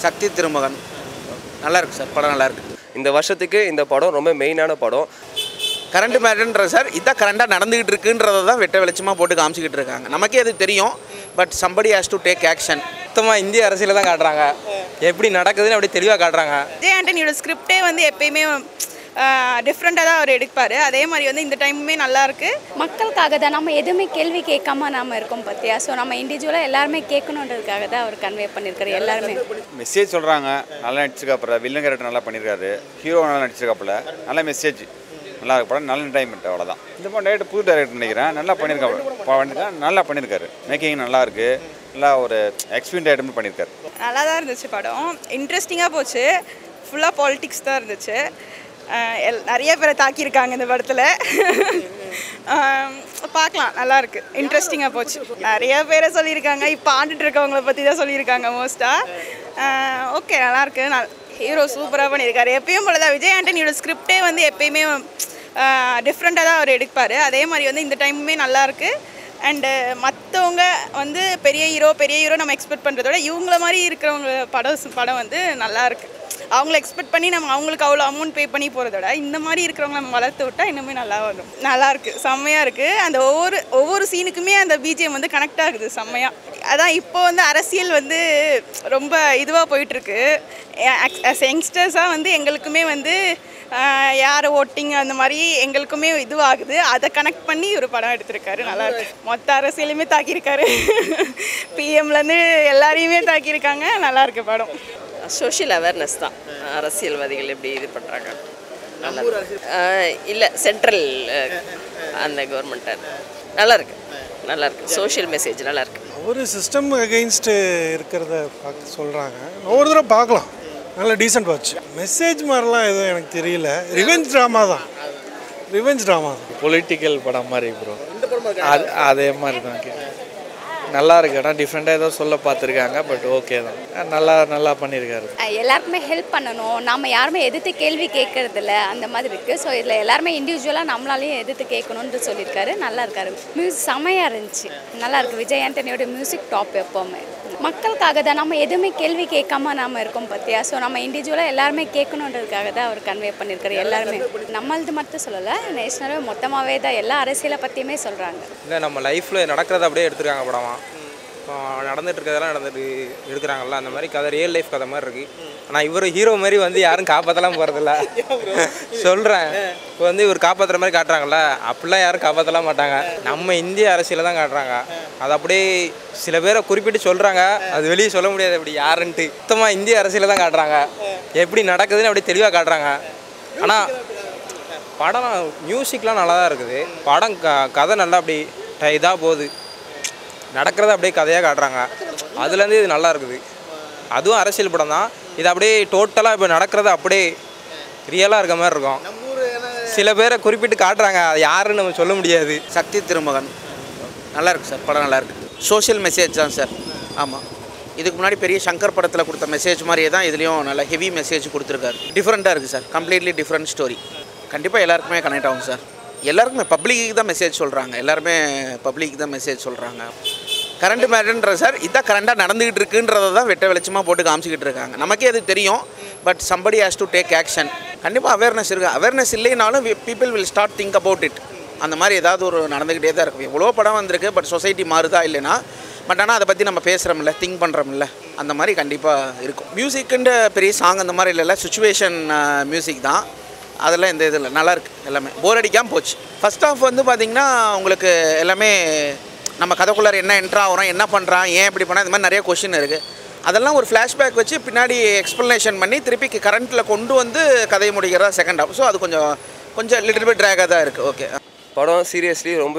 சக்தி திருமகன் நல்லா இருக்கு சார், படம் நல்லா இருக்கு. இந்த வருஷத்துக்கு இந்த படம் ரொம்ப மெயினான படம். கரண்ட் மேட்டர்ன்ற சார் இதான் கரண்டாக நடந்துகிட்டு இருக்குன்றதை தான் வெட்ட வெளிச்சமாக போட்டு காமிச்சிக்கிட்டு இருக்காங்க. நமக்கே அது தெரியும், but somebody has to take action. மொத்தமாக இந்திய அரசியலை தான் காட்டுறாங்க, எப்படி நடக்குதுன்னு அப்படி தெளிவாக காட்டுறாங்க. விஜய் ஆண்டனியோட ஸ்கிரிப்டே வந்து எப்பயுமே டிஃப்ரெண்ட்டாக தான் அவர் எடுப்பார். அதே மாதிரி வந்து இந்த டைமுமே நல்லாயிருக்கு. மக்களுக்காக தான், நம்ம எதுவுமே கேள்வி கேட்காம நாம் இருக்கோம் பார்த்தியா. ஸோ நம்ம இண்டிவிஜுவலாக எல்லாருமே கேட்கணுன்றதுக்காக தான் அவர் கன்வே பண்ணியிருக்காரு. எல்லாருமே மெசேஜ் சொல்கிறாங்க, நல்லா நடிச்சிருக்காப்புல, வில்லன் கேரக்டர் நல்லா பண்ணியிருக்காரு, ஹீரோ நல்லா நடிச்சிருக்காப்புல, நல்ல மெசேஜ், நல்லா இருக்கு படம், நல்ல என்டர்டைன்மெண்ட், அவ்வளோதான். இந்த படம் டேரக்டர் புது டேரக்டர் நினைக்கிறேன், நல்லா நல்லா பண்ணியிருக்காரு. மேக்கிங் நல்லா இருக்குது, நல்லா ஒரு எக்ஸ்பீரியன்ஸ் பண்ணியிருக்காரு. நல்லா தான் இருந்துச்சு படம், இன்ட்ரெஸ்டிங்காக போச்சு. ஃபுல்லாக பாலிட்டிக்ஸ் தான் இருந்துச்சு. நிறைய பேரை தாக்கியிருக்காங்க இந்த படத்தில். பார்க்கலாம், நல்லாயிருக்கு, இன்ட்ரெஸ்டிங்காக போச்சு. நிறைய பேரை சொல்லியிருக்காங்க, இப்போ ஆண்டுட்டு இருக்கவங்கள பற்றி தான் சொல்லியிருக்காங்க மோஸ்ட்டாக. ஓகே, நல்லாயிருக்கு. ஹீரோ சூப்பராக பண்ணியிருக்காரு. எப்பயும் போல தான் விஜய் ஆண்டனியோட ஸ்கிரிப்டே வந்து எப்பயுமே டிஃப்ரெண்ட்டாக தான் அவர் எடுப்பார். அதே மாதிரி வந்து இந்த டைமுமே நல்லாயிருக்கு. அண்டு மற்றவங்க வந்து பெரிய ஹீரோ நம்ம எக்ஸ்பெக்ட் பண்ணுறதோட இவங்கள மாதிரி இருக்கிறவங்க படம் வந்து நல்லாயிருக்கு. அவங்கள எக்ஸ்பெக்ட் பண்ணி நம்ம அவங்களுக்கு அவ்வளோ அமௌண்ட் பே பண்ணி போகிறதோட இந்த மாதிரி இருக்கிறவங்க நம்ம வளர்த்து விட்டால் இன்னுமே நல்லா வரும். நல்லாயிருக்கு, செம்மையாக இருக்குது. அந்த ஒவ்வொரு சீனுக்குமே அந்த பிஜிஎம் வந்து கனெக்ட் ஆகுது செம்மையாக. அதான் இப்போ வந்து அரசியல் வந்து ரொம்ப இதுவாக போயிட்டுருக்கு. யங்ஸ்டர்ஸாக வந்து எங்களுக்குமே வந்து யார் ஓட்டிங் அந்த மாதிரி எங்களுக்குமே இதுவாகுது. அதை கனெக்ட் பண்ணி ஒரு படம் எடுத்திருக்காரு, நல்லாயிருக்கு. மொத்த அரசியலுமே தாக்கியிருக்காரு, பிஎம்லேருந்து எல்லாரையுமே தாக்கியிருக்காங்க. நல்லாயிருக்கு படம். சோஷியல் அவேர்னஸ் தான், அரசியல்வாதிகள் எப்படி இது பண்ணுறாங்க. இல்லை, சென்ட்ரல் அந்த கவர்மெண்ட்டு நல்லாயிருக்கு, சோஷியல் மெசேஜ் நல்லாயிருக்கு. ஒரு சிஸ்டம் அகெயின்ஸ்ட்டு இருக்கிறத பார்க்க சொல்கிறாங்க, ஒவ்வொரு தடவை பார்க்கலாம். நல்ல டீசென்ட் வாட்ச். மெசேஜ் மாதிரிலாம் எதுவும் எனக்கு தெரியல. ரிவெஞ்ச் ட்ராமா தான். பொலிட்டிக்கல் படம் மாதிரி ப்ரோ, அதே மாதிரி தான். நல்லா இருக்கு, ஆனால் டிஃப்ரெண்ட்டாக ஏதோ சொல்ல பார்த்துருக்காங்க, பட் ஓகே தான், நல்லா பண்ணியிருக்காரு. எல்லாருக்குமே ஹெல்ப் பண்ணணும், நம்ம யாருமே எதிர்த்து கேள்வி கேட்கறதில்ல, அந்த மாதிரி இருக்குது. ஸோ இதில் எல்லாருமே இண்டிவிஜுவலாக நம்மளாலையும் எதிர்த்து கேட்கணுன்னு சொல்லியிருக்காரு. நல்லா இருக்காரு. மியூசிக் செம்மையாக இருந்துச்சு, நல்லாயிருக்கு. விஜய் ஆண்டனியோட மியூசிக் டாப் எப்போவுமே. மக்களுக்காக தான், நம்ம எதுவுமே கேள்வி கேட்காம நாம் இருக்கோம் பார்த்தியா. ஸோ நம்ம இண்டிவிஜுவலாக எல்லாருமே கேட்கணுன்றதுக்காக தான் அவர் கன்வே பண்ணியிருக்காரு. எல்லாருமே நம்மளது மட்டும் சொல்லலை, நேஷனலாக மொத்தமாகவே தான் எல்லா அரசியலை பற்றியுமே சொல்கிறாங்க. இல்லை, நம்ம லைஃப்பில் நடக்கிறத அப்படியே எடுத்துருக்காங்க படமா. நடந்துட்டு இருக்கிறதெல்லாம் எடுக்கிறாங்கல்ல, அந்த மாதிரி கதை ரியல் லைஃப் கதை மாதிரி இருக்குது. ஆனால் இவர் ஹீரோ மாதிரி வந்து யாரும் காப்பாற்றலாம் போகிறதில்ல. சொல்கிறேன், இப்போ வந்து இவர் காப்பாற்றுற மாதிரி காட்டுறாங்கல்ல, அப்படிலாம் யாரும் காப்பாற்றலாம் மாட்டாங்க. நம்ம இந்திய அரசியலை தான் காட்டுறாங்க. அது அப்படியே சில பேரை குறிப்பிட்டு சொல்கிறாங்க, அது வெளியே சொல்ல முடியாது அப்படி யாருன்ட்டு. மொத்தமாக இந்திய அரசியலை தான் காட்டுறாங்க, எப்படி நடக்குதுன்னு அப்படி தெளிவாக காட்டுறாங்க. ஆனால் படம் மியூசிக்லாம் நல்லா தான் இருக்குது. படம் கதை நல்லா அப்படி இதாக போகுது, நடக்கிறத அப்படியே கதையாக காட்டுறாங்க. அதுலேருந்து இது நல்லா இருக்குது. அதுவும் அரசியல் படம் தான். இது அப்படியே டோட்டலாக இப்போ நடக்கிறது அப்படியே ரியலாக இருக்க மாதிரி இருக்கும். சில பேரை குறிப்பிட்டு காட்டுறாங்க, அது யாருன்னு நம்ம சொல்ல முடியாது. சக்தி திருமகன் நல்லா இருக்கு சார், படம் நல்லா இருக்கு. சோஷியல் மெசேஜ் தான் சார். ஆமாம், இதுக்கு முன்னாடி பெரிய சங்கர் படத்தில் கொடுத்த மெசேஜ் மாதிரியே தான் இதுலேயும் நல்ல ஹெவி மெசேஜ் கொடுத்துருக்காரு. டிஃப்ரெண்ட்டாக இருக்குது சார், கம்ப்ளீட்லி டிஃப்ரெண்ட் ஸ்டோரி. கண்டிப்பாக எல்லாருக்குமே கனெக்ட் ஆகும் சார். எல்லாருக்குமே பப்ளிக்கு தான் மெசேஜ் சொல்கிறாங்க, எல்லாருமே பப்ளிக்கு தான் மெசேஜ் சொல்கிறாங்க. கரண்ட் மேட்டர்ன்ற சார் இதான் கரண்டாக நடந்துகிட்டு இருக்குன்றதை தான் வெட்ட வெளிச்சமாக போட்டு காமிச்சிக்கிட்டு இருக்காங்க. நமக்கே அது தெரியும், but somebody has to take action. கண்டிப்பாக அவேர்னஸ் இருக்குது. அவேர்னஸ் இல்லைனாலும் people will start think about it. அந்த மாதிரி ஏதாவது ஒரு நடந்துக்கிட்டே தான் இருக்கும். எவ்வளோ படம் வந்திருக்கு, பட் சொசைட்டி மாறுதா இல்லைன்னா, பட் ஆனால் அதை பற்றி நம்ம பேசுகிறோம்ல, திங்க் பண்ணுறோம்ல, அந்த மாதிரி கண்டிப்பாக இருக்கும். மியூசிக்குன்ற பெரிய சாங் அந்த மாதிரி இல்லைல்ல, சுச்சுவேஷன் மியூசிக் தான். அதெல்லாம் எந்த இது இல்லை, நல்லாயிருக்கு. எல்லாமே போர் அடிக்காமல் போச்சு. ஃபஸ்ட் ஆஃப் வந்து பார்த்திங்கன்னா உங்களுக்கு எல்லாமே நம்ம கதைக்குள்ளார என்ன என்ட்ரா ஆகிறோம், என்ன பண்ணுறான், ஏன் இப்படி பண்ணால், இந்த மாதிரி நிறைய கொஷின் இருக்குது. அதெல்லாம் ஒரு ஃப்ளாஷ்பேக் வச்சு பின்னாடி எக்ஸ்ப்ளனேஷன் பண்ணி திருப்பி கரண்ட்டில் கொண்டு வந்து கதையை முடிக்கிறதா செகண்ட் ஆஃப். ஸோ அது கொஞ்சம் லிட்டில் பிட் ட்ராகாக தான் இருக்குது. ஓகே, படம் சீரியஸ்லி ரொம்ப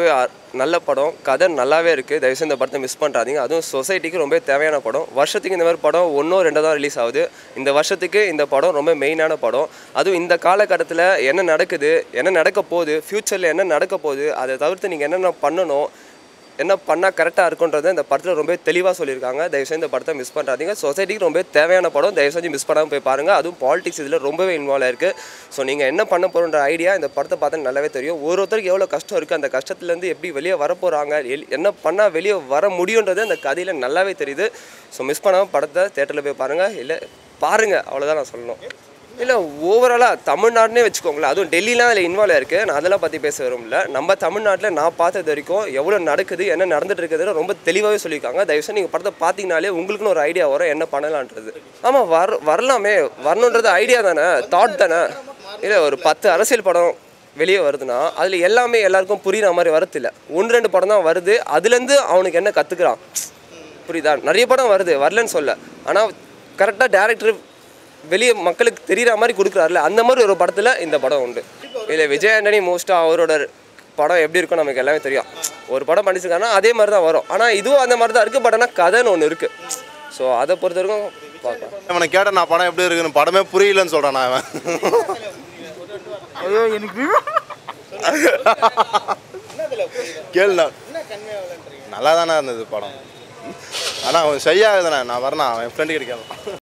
நல்ல படம், கதை நல்லாவே இருக்குது. தயவுசெய்து இந்த படத்தை மிஸ் பண்ணுறாதீங்க. அதுவும் சொசைட்டிக்கு ரொம்ப தேவையான படம். வருஷத்துக்கு இந்த மாதிரி படம் 1-2 தான் ரிலீஸ் ஆகுது. இந்த வருஷத்துக்கு இந்த படம் ரொம்ப மெயினான படம். அதுவும் இந்த காலகட்டத்தில் என்ன நடக்குது, என்ன நடக்க போகுது, ஃப்யூச்சரில் என்ன நடக்க போகுது, அதை தவிர்த்து நீங்கள் என்னென்ன பண்ணணும், என்ன பண்ணால் கரெக்டாக இருக்குன்றதை இந்த படத்தில் ரொம்ப தெளிவாக சொல்லியிருக்காங்க. தயவுசெய்து இந்த படத்தை மிஸ் பண்ணுறாதீங்க. சொசைட்டிக்கு ரொம்ப தேவையான படம். தயவுசெய்து மிஸ் பண்ணாமல் போய் பாருங்கள். அதுவும் பாலிடிக்ஸ் இதில் ரொம்பவே இன்வால்வ் ஆயிருக்கு. ஸோ நீங்கள் என்ன பண்ண போகிற ஐடியா இந்த படத்தை பார்த்தா நல்லாவே தெரியும். ஒருத்தருக்கு எவ்வளோ கஷ்டம் இருக்குது, அந்த கஷ்டத்துலேருந்து எப்படி வெளியே வர போகிறாங்க, என்ன பண்ணால் வெளியே வர முடியுன்றது அந்த கதையில் நல்லாவே தெரியுது. ஸோ மிஸ் பண்ணாமல் படத்தை தேட்டரில் போய் பாருங்கள். இல்லை பாருங்கள், அவ்வளோதான் நான் சொல்லணும். இல்லை ஓவராலாக தமிழ்நாடுனே வச்சுக்கோங்களேன். அதுவும் டெல்லிலாம் அதில் இன்வால்வ் ஆயிருக்கு. நான் அதெல்லாம் பற்றி பேச விரும்பல. நம்ம தமிழ்நாட்டில் நான் பார்த்தது வரைக்கும் எவ்வளோ நடக்குது, என்ன நடந்துட்டு இருக்குதுன்னு ரொம்ப தெளிவாகவே சொல்லியிருக்காங்க. தயவுசெய்து நீங்கள் படத்தை பார்த்தீங்கனாலே உங்களுக்குன்னு ஒரு ஐடியா வரும் என்ன பண்ணலான்றது. ஆமாம், வரலாமே, வரணுன்றது ஐடியா தானே, தாட் தானே. இல்லை ஒரு 10 அரசியல் படம் வெளியே வருதுன்னா அதில் எல்லாமே எல்லாருக்கும் புரிகிற மாதிரி வரதில்லை. 1-2 படம் தான் வருது. அதுலேருந்து அவனுக்கு என்ன கற்றுக்குறான், புரியுதா? நிறைய படம் வருது, வரலன்னு சொல்ல. ஆனால் கரெக்டாக டேரக்டர் வெளியே மக்களுக்கு தெரிகிற மாதிரி கொடுக்குறாருல, அந்த மாதிரி ஒரு படத்தில் இந்த படம் உண்டு. இல்லை விஜய் ஆண்டனி மோஸ்ட்டாக அவரோட படம் எப்படி இருக்கும் நமக்கு எல்லாமே தெரியும். ஒரு படம் பண்ணிச்சிருக்காங்கன்னா அதே மாதிரி தான் வரும். ஆனால் இதுவும் அந்த மாதிரி தான் இருக்குது. பட் ஆனால் கதைன்னு ஒன்று இருக்குது. ஸோ அதை பொறுத்த வரைக்கும் பார்க்கலாம். அவனை கேட்டேன் நான் படம் எப்படி இருக்குன்னு, படமே புரியலன்னு சொல்கிறேன் நான். அவன் ஐயோ எனக்கு கேளுண்ணா, நல்லா தானே இருந்தது படம். ஆனால் அவன் செய்யாதுண்ணே. நான் வரணும், அவன் ஃப்ரெண்டு கிடைக்காது.